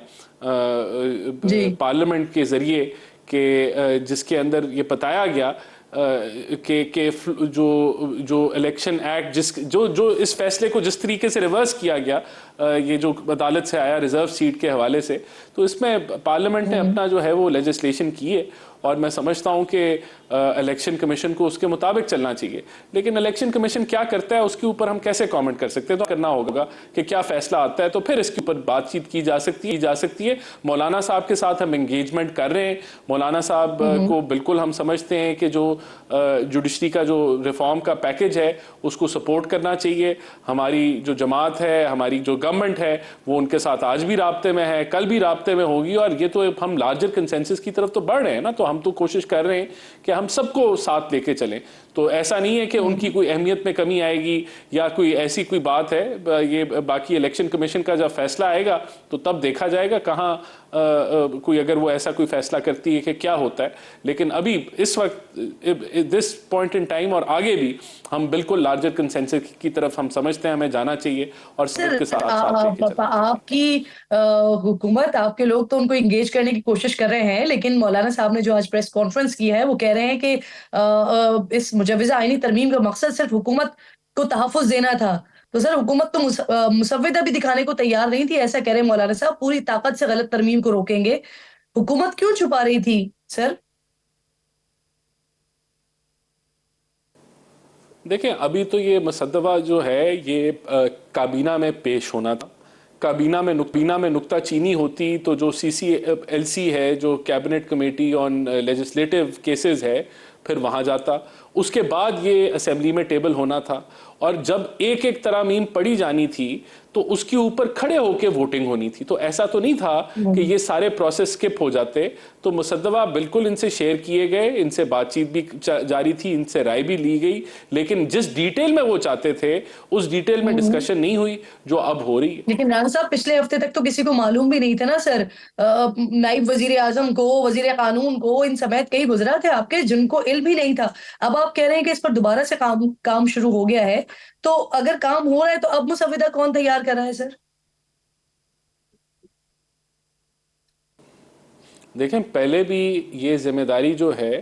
पार्लियामेंट के ज़रिए कि जिसके अंदर ये बताया गया कि जो इलेक्शन एक्ट जो इस फैसले को जिस तरीके से रिवर्स किया गया, ये जो अदालत से आया रिजर्व सीट के हवाले से, तो इसमें पार्लियामेंट ने अपना जो है वो लेजिस्लेशन की है, और मैं समझता हूं कि इलेक्शन कमीशन को उसके मुताबिक चलना चाहिए। लेकिन इलेक्शन कमीशन क्या करता है उसके ऊपर हम कैसे कमेंट कर सकते हैं? तो करना होगा कि क्या फैसला आता है तो फिर इसके ऊपर बातचीत की जा सकती है। मौलाना साहब के साथ हम एंगेजमेंट कर रहे हैं। मौलाना साहब को बिल्कुल हम समझते हैं कि जो जुडिशरी का जो रिफॉर्म का पैकेज है उसको सपोर्ट करना चाहिए। हमारी जो जमात है, हमारी जो गवर्नमेंट है, वो उनके साथ आज भी राब्ते में है, कल भी राब्ते में होगी, और ये तो हम लार्जर कंसेंसस की तरफ तो बढ़ रहे हैं ना। तो हम तो कोशिश कर रहे हैं कि हम सबको साथ लेके चलें। तो ऐसा नहीं है कि उनकी कोई अहमियत में कमी आएगी या कोई ऐसी कोई बात है। ये बाकी इलेक्शन कमीशन का जब फैसला आएगा तो तब देखा जाएगा कहाँ कोई अगर वो ऐसा कोई फैसला करती है कि क्या होता है। लेकिन अभी इस वक्त दिस पॉइंट इन टाइम और आगे भी हम बिल्कुल लार्जर कंसेंसस की तरफ हम समझते हैं हमें जाना चाहिए, और सबके साथ आपकी हुकूमत, आपके लोग तो उनको इंगेज करने की कोशिश कर रहे हैं, लेकिन मौलाना साहब ने जो जो आज प्रेस कॉन्फ्रेंस की है वो कह रहे हैं कि इस मुजव्वज़ा आईनी तरमीम का मकसद सिर्फ हुकूमत को तहफ़्फ़ुज़ देना था। तो सर हुकूमत तो मुसव्विदा भी दिखाने को तैयार नहीं थी, ऐसा कह रहे हैं मौलाना साहब, पूरी ताकत से गलत तरमीम को रोकेंगे। हुकूमत क्यों छुपा रही थी सर? देखें, अभी तो ये मुसद्दवा जो है ये काबीना में पेश होना था। काबीना में नुक्ताचीनी होती तो जो CCLC है, जो cabinet committee on legislative cases है, फिर वहाँ जाता। उसके बाद ये असेंबली में टेबल होना था और जब एक एक तरामीम पढ़ी जानी थी तो उसके ऊपर खड़े होकर वोटिंग होनी थी। तो ऐसा तो नहीं था कि ये सारे प्रोसेस स्किप हो जाते। तो मुसद्दवा बिल्कुल इनसे शेयर किए गए, इनसे बातचीत भी जारी थी, इनसे राय भी ली गई, लेकिन जिस डिटेल में वो चाहते थे उस डिटेल में डिस्कशन नहीं हुई जो अब हो रही है। लेकिन राना साहब, पिछले हफ्ते तक तो किसी को मालूम भी नहीं था ना सर, नाइब वजीर आजम को, वजीर कानून को, इन समेत कई वज़रा थे आपके जिनको इल्म भी नहीं था। अब आप कह रहे हैं कि इस पर दोबारा से काम शुरू हो गया है, तो अगर काम हो रहा है तो अब मुसव्विदा कौन तैयार कर रहा है सर? देखें, पहले भी ये जिम्मेदारी जो है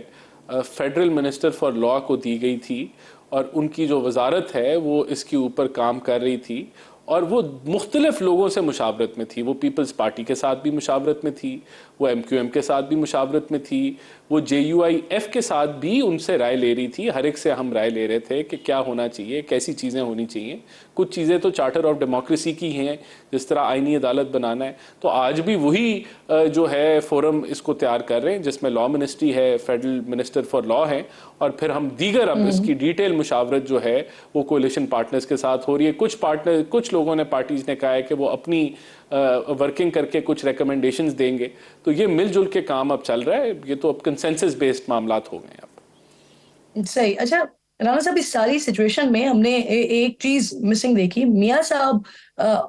फेडरल मिनिस्टर फॉर लॉ को दी गई थी और उनकी जो वजारत है वो इसके ऊपर काम कर रही थी और वो मुख्तलिफ लोगों से मुशावरत में थी। वो पीपल्स पार्टी के साथ भी मुशावरत में थी, वो MQM के साथ भी मुशावरत में थी, वो JUIF के साथ भी उनसे राय ले रही थी। हर एक से हम राय ले रहे थे कि क्या होना चाहिए, कैसी चीज़ें होनी चाहिए। कुछ चीज़ें तो चार्टर ऑफ डेमोक्रेसी की हैं, जिस तरह आईनी अदालत बनाना है। तो आज भी वही जो है फोरम इसको तैयार कर रहे हैं जिसमें लॉ मिनिस्ट्री है, फेडरल मिनिस्टर फॉर लॉ है और फिर हम दीगर अब इसकी डिटेल मुशावरत जो है वो कोalition पार्टनर्स के साथ हो रही है। कुछ लोगों ने, पार्टीज ने कहा है कि वो अपनी वर्किंग करके कुछ रिकमेंडेशंस देंगे। तो ये मिलजुल के काम अब चल रहा है। ये तो अब कंसेंसस बेस्ड मामलात हो गए अब। सही। अच्छा राना साहब, इस सारी सिचुएशन में हमने एक चीज मिसिंग देखी, मियां साहब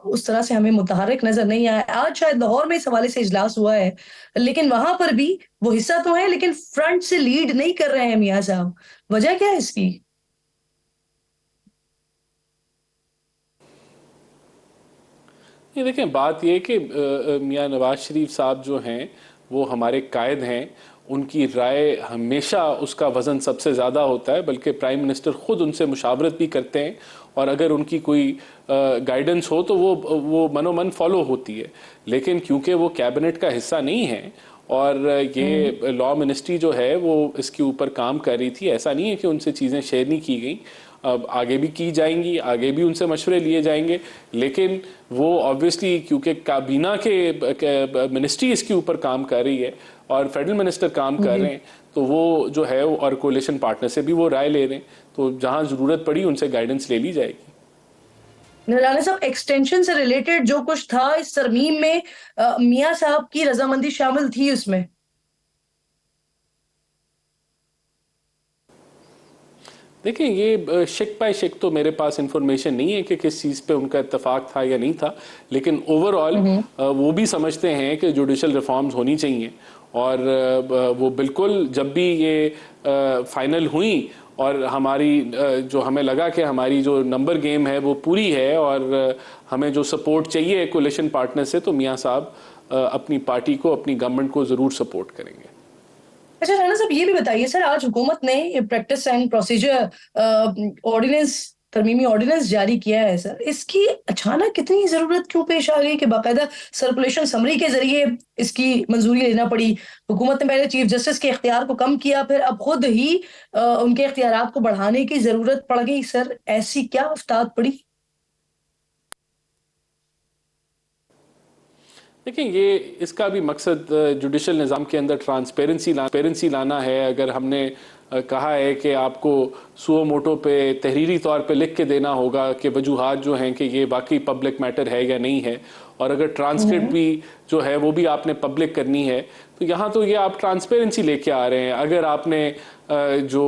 उस तरह से हमें मुतहर्रिक नजर नहीं आया। आज शायद लाहौर में इस हवाले से इजलास हुआ है, लेकिन वहां पर भी वो हिस्सा तो है लेकिन फ्रंट से लीड नहीं कर रहे हैं मियां साहब। वजह क्या है इसकी? ये देखें, बात ये कि मियां नवाज शरीफ साहब जो हैं वो हमारे कायद हैं। उनकी राय हमेशा उसका वज़न सबसे ज़्यादा होता है, बल्कि प्राइम मिनिस्टर ख़ुद उनसे मुशावरत भी करते हैं और अगर उनकी कोई गाइडेंस हो तो वो मनोमन फॉलो होती है। लेकिन क्योंकि वो कैबिनेट का हिस्सा नहीं है और ये लॉ मिनिस्ट्री जो है वो इसके ऊपर काम कर रही थी, ऐसा नहीं है कि उनसे चीज़ें शेयर नहीं की गई। अब आगे भी की जाएंगी, आगे भी उनसे मशवरे लिए जाएंगे, लेकिन वो ऑब्वियसली क्योंकि काबीना के मिनिस्ट्री इसके ऊपर काम कर रही है और फेडरल मिनिस्टर काम कर रहे हैं, तो वो जो है और कोalition पार्टनर से भी वो राय ले रहे हैं, तो जहां ज़रूरत पड़ी उनसे गाइडेंस ले ली जाएगी। राना साहब, एक्सटेंशन से रिलेटेड जो कुछ था इस तरमीम में, मियां साहब की रजामंदी शामिल थी उसमें? देखिए, ये शिक बाय शिक तो मेरे पास इंफॉर्मेशन नहीं है कि किस चीज़ पे उनका इत्तेफाक था या नहीं था, लेकिन ओवरऑल वो भी समझते हैं कि जुडिशल रिफॉर्म्स होनी चाहिए और वो बिल्कुल जब भी ये फाइनल हुई और हमारी जो हमें लगा कि हमारी जो नंबर गेम है वो पूरी है और हमें जो सपोर्ट चाहिए कोalition पार्टनर से, तो मियां साहब अपनी पार्टी को, अपनी गवर्नमेंट को ज़रूर सपोर्ट करेंगे। अच्छा राना साहब, ये भी बताइए सर, आज हुकूमत ने प्रैक्टिस एंड प्रोसीजर ऑर्डिनेंस, तरमीमी ऑर्डिनेंस जारी किया है सर, इसकी अचानक कितनी जरूरत क्यों पेश आ गई कि बाकायदा सर्कुलेशन समरी के जरिए इसकी मंजूरी लेना पड़ी? हुकूमत ने पहले चीफ जस्टिस के इख्तियार को कम किया, फिर अब खुद ही उनके इख्तियारात को बढ़ाने की जरूरत पड़ गई। सर ऐसी क्या उस्ताद पड़ी? देखिए, ये इसका भी मकसद जुडिशल निज़ाम के अंदर ट्रांसपेरेंसी लाना है। अगर हमने कहा है कि आपको सुओ मोटो पे तहरीरी तौर पे लिख के देना होगा कि वजूहात जो हैं कि ये वाकई पब्लिक मैटर है या नहीं है, और अगर ट्रांसक्रिप्ट भी जो है वो भी आपने पब्लिक करनी है, तो यहाँ तो ये आप ट्रांसपेरेंसी लेके आ रहे हैं। अगर आपने जो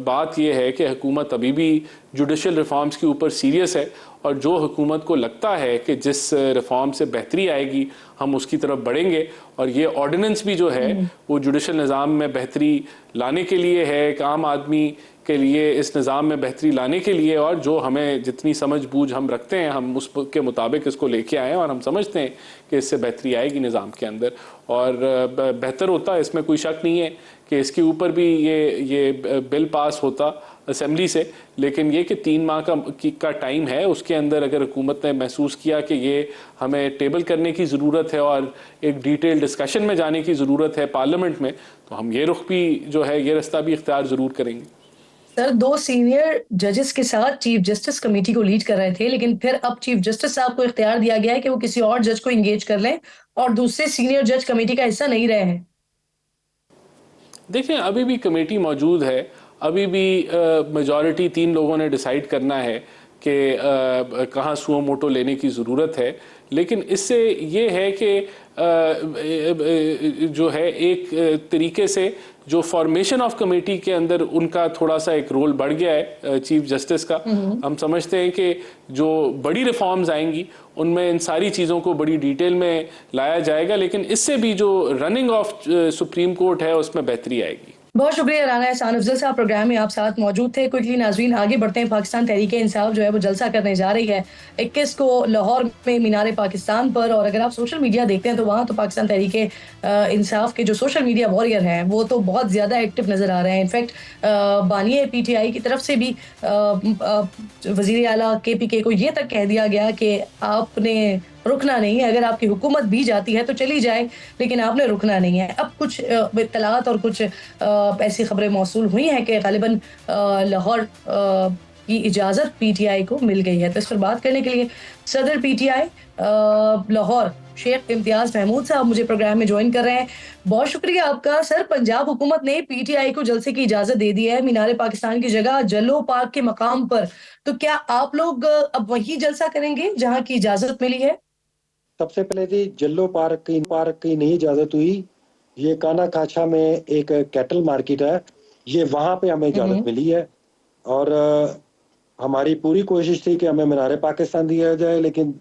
बात ये है कि हुकूमत अभी भी जुडिशल रिफॉर्म्स के ऊपर सीरियस है और जो हुकूमत को लगता है कि जिस रिफॉर्म से बेहतरी आएगी हम उसकी तरफ बढ़ेंगे, और ये ऑर्डिनेंस भी जो है वो जुडिशल निज़ाम में बेहतरी लाने के लिए है। एक आम आदमी के लिए, इस निज़ाम में बेहतरी लाने के लिए, और जो हमें जितनी समझ बूझ हम रखते हैं हम उसके मुताबिक इसको लेके आए और हम समझते हैं कि इससे बेहतरी आएगी निज़ाम के अंदर और बेहतर होता है, इसमें कोई शक नहीं है कि इसके ऊपर भी ये बिल पास होता असेंबली से। लेकिन ये कि 3 माह का टाइम है, उसके अंदर अगर हुकूमत ने महसूस किया कि ये हमें टेबल करने की ज़रूरत है और एक डिटेल डिस्कशन में जाने की ज़रूरत है पार्लियामेंट में, तो हम ये रुख भी जो है ये रास्ता भी इख्तियार ज़रूर करेंगे। सर 2 सीनियर जजेस के साथ चीफ जस्टिस कमेटी को लीड कर रहे थे, लेकिन फिर अब चीफ जस्टिस साहब को इख्तियार दिया गया है कि वो किसी और जज को इंगेज कर लें और दूसरे सीनियर जज कमेटी का हिस्सा नहीं रहे हैं। देखें, अभी भी कमेटी मौजूद है, अभी भी मेजॉरिटी 3 लोगों ने डिसाइड करना है कि कहाँ सुओ मोटो लेने की ज़रूरत है। लेकिन इससे ये है कि जो है एक तरीके से जो फॉर्मेशन ऑफ कमेटी के अंदर उनका थोड़ा सा एक रोल बढ़ गया है चीफ जस्टिस का। हम समझते हैं कि जो बड़ी रिफॉर्म्स आएंगी उनमें इन सारी चीज़ों को बड़ी डिटेल में लाया जाएगा, लेकिन इससे भी जो रनिंग ऑफ सुप्रीम कोर्ट है उसमें बेहतरी आएगी। बहुत शुक्रिया राना एहसान अफजल साहब, प्रोग्राम में आप साथ मौजूद थे। क्विकली नाजरीन आगे बढ़ते हैं। पाकिस्तान तहरीक इंसाफ जो है वो जलसा करने जा रही है 21 को लाहौर में मीनार पाकिस्तान पर, और अगर आप सोशल मीडिया देखते हैं तो वहाँ तो पाकिस्तान तहरीक इंसाफ के जो सोशल मीडिया वॉरियर हैं वो तो बहुत ज़्यादा एक्टिव नज़र आ रहे हैं। इनफैक्ट बानिए PTI की तरफ से भी वज़ीर आला KPK को ये तक कह दिया गया कि आपने रुकना नहीं है, अगर आपकी हुकूमत भी जाती है तो चली जाए लेकिन आपने रुकना नहीं है। अब कुछ इत्तलात और कुछ ऐसी खबरें मौसूल हुई हैं कि गालिबन लाहौर की इजाज़त PTI को मिल गई है। तो इस पर बात करने के लिए सदर PTI लाहौर शेख इम्तियाज महमूद साहब मुझे प्रोग्राम में ज्वाइन कर रहे हैं। बहुत शुक्रिया आपका। सर, पंजाब हुकूमत ने PTI को जलसे की इजाज़त दे दी है मीनार पाकिस्तान की जगह जल्लो पार्क के मकाम पर, तो क्या आप लोग अब वहीं जलसा करेंगे जहाँ की इजाज़त मिली है? सबसे पहले जी जल्लो पार्क की नहीं इजाजत हुई, ये काना काछा में एक कैटल मार्केट है, ये वहां पे हमें इजाजत मिली है और हमारी पूरी कोशिश थी कि हमें मीनार पाकिस्तान दिया जाए, लेकिन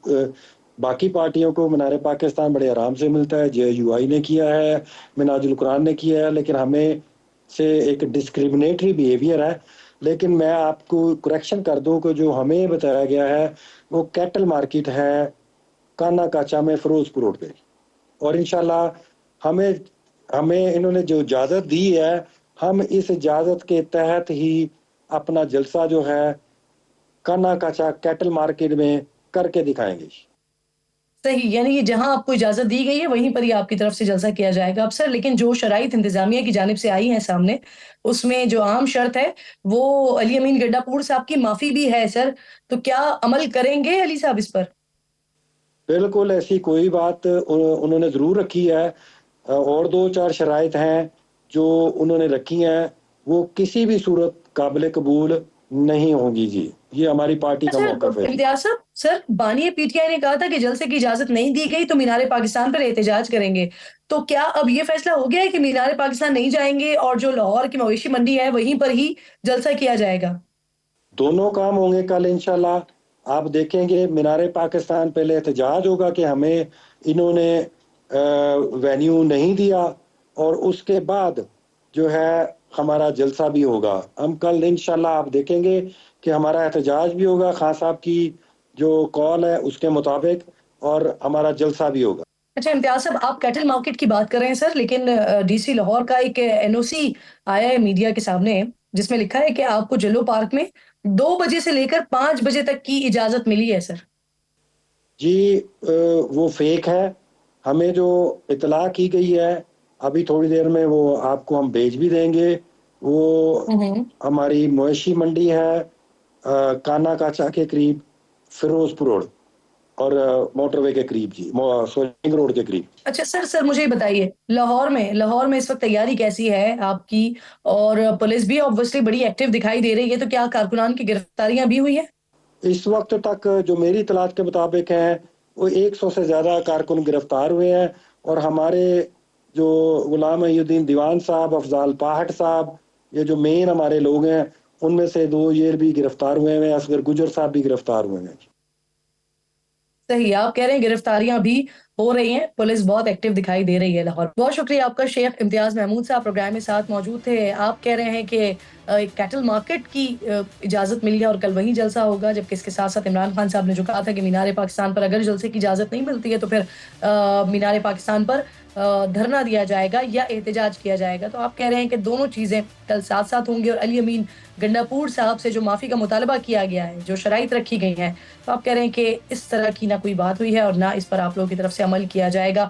बाकी पार्टियों को मीनार पाकिस्तान बड़े आराम से मिलता है। JUI ने किया है, मिनाजुल कुरान ने किया है, लेकिन हमें से एक डिस्क्रिमिनेटरी बिहेवियर है। लेकिन मैं आपको करेक्शन कर दूं कि जो हमें बताया गया है वो कैटल मार्केट है काना काचा में फिरोजपुर रोड पे, और इंशाल्लाह हमें इन्होंने जो इजाजत दी है हम इस इजाजत के तहत ही अपना जलसा जो है काना काचा कैटल मार्केट में करके दिखाएंगे। सही, यानी कि जहां आपको इजाजत दी गई है वहीं पर ही आपकी तरफ से जलसा किया जाएगा। अब सर, लेकिन जो शराइत इंतजामिया की जानिब से आई हैं सामने, उसमें जो आम शर्त है वो अली अमीन गड्डापुर साहब की माफी भी है सर, तो क्या अमल करेंगे अली साहब इस पर? बिल्कुल, ऐसी कोई बात उन्होंने जरूर रखी है, और 2-4 शराइत हैं जो उन्होंने रखी हैं, वो किसी भी सूरत काबिल कबूल नहीं होंगी जी। ये हमारी पार्टी का मौक़िफ़ है। इम्तियाज साहब, सर बानिए PTI ने कहा था कि जलसे की इजाजत नहीं दी गई तो मीनार पाकिस्तान पर एहतजाज करेंगे, तो क्या अब ये फैसला हो गया है कि मीनार पाकिस्तान नहीं जाएंगे और जो लाहौर की मवेशी मंडी है वहीं पर ही जलसा किया जाएगा? दोनों काम होंगे कल इंशाल्लाह। आप देखेंगे मीनार पाकिस्तान पहले एहतजाज होगा कि हमें इन्होंने वेन्यू नहीं दिया, और उसके बाद जो है हमारा जलसा भी होगा। हम कल इंशाल्लाह आप देखेंगे कि हमारा एहतजाज भी होगा खान साहब की जो कॉल है उसके मुताबिक, और हमारा जलसा भी होगा। अच्छा इम्तियाज साहब, आप कैटल मार्केट की बात कर रहे हैं सर, लेकिन DC लाहौर का एक NOC आया है मीडिया के सामने जिसमें लिखा है कि आपको जल्लो पार्क में 2 बजे से लेकर 5 बजे तक की इजाजत मिली है सर। जी वो फेक है। हमें जो इतला की गई है अभी थोड़ी देर में वो आपको हम भेज भी देंगे। वो हमारी मवेशी मंडी है काना काचा के करीब फिरोजपुर रोड और मोटरवे के करीब जी, सोलिंग रोड के करीब। अच्छा सर मुझे बताइए, लाहौर में इस वक्त तैयारी कैसी है आपकी? और पुलिस भी ऑब्वियसली बड़ी एक्टिव दिखाई दे रही है, तो क्या कारकुनान की गिरफ्तारियां भी हुई है? इस वक्त तक जो मेरी इतलात के मुताबिक है वो 100 से ज्यादा कारकुन गिरफ्तार हुए हैं, और हमारे जो गुलाम मोहिउद्दीन दीवान साहब, अफजाल पाहट साहब, ये जो मेन हमारे लोग हैं उनमें से 2 ये भी गिरफ्तार हुए हैं, असगर गुजर साहब भी गिरफ्तार हुए हैं। सही, आप कह रहे हैं गिरफ्तारियां भी हो रही हैं, पुलिस बहुत एक्टिव दिखाई दे रही है लाहौर। बहुत शुक्रिया आपका शेख इम्तियाज महमूद साहब प्रोग्राम में साथ मौजूद थे। आप कह रहे हैं कि एक कैटल मार्केट की इजाज़त मिली है और कल वहीं जलसा होगा, जबकि इसके साथ साथ इमरान खान साहब ने जो कहा था कि मीनार पाकिस्तान पर अगर जलसे की इजाज़त नहीं मिलती है तो फिर मीनार पाकिस्तान पर धरना दिया जाएगा या एहतजाज किया जाएगा। तो आप कह रहे हैं कि दोनों चीज़ें कल साथ साथ होंगी और अली अमीन गंडापुर साहब से जो माफ़ी का मुतालबा किया गया है, जो शराइत रखी गई हैं, तो आप कह रहे हैं कि इस तरह की ना कोई बात हुई है और ना इस पर आप लोगों की तरफ से अमल किया जाएगा।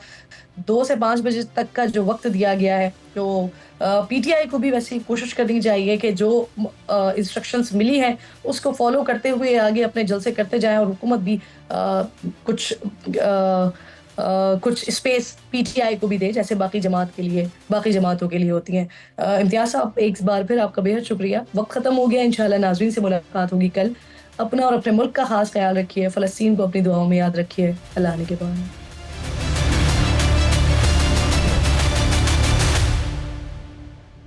2 से 5 बजे तक का जो वक्त दिया गया है, तो पीटीआई को भी वैसे कोशिश करनी चाहिए कि जो इंस्ट्रक्शंस मिली हैं उसको फॉलो करते हुए आगे अपने जलसे करते जाएं और हुकूमत भी कुछ स्पेस पीटीआई को भी दे, जैसे बाकी जमातों के लिए होती हैं। इम्तियाज साहब, एक बार फिर आपका बेहद शुक्रिया। वक्त ख़त्म हो गया, इंशाल्लाह नाज़रीन से मुलाकात होगी कल। अपना और अपने मुल्क का खास ख्याल रखिए, फ़लस्तीन को अपनी दुआओं में याद रखिए। अल्लाह ने के बाद।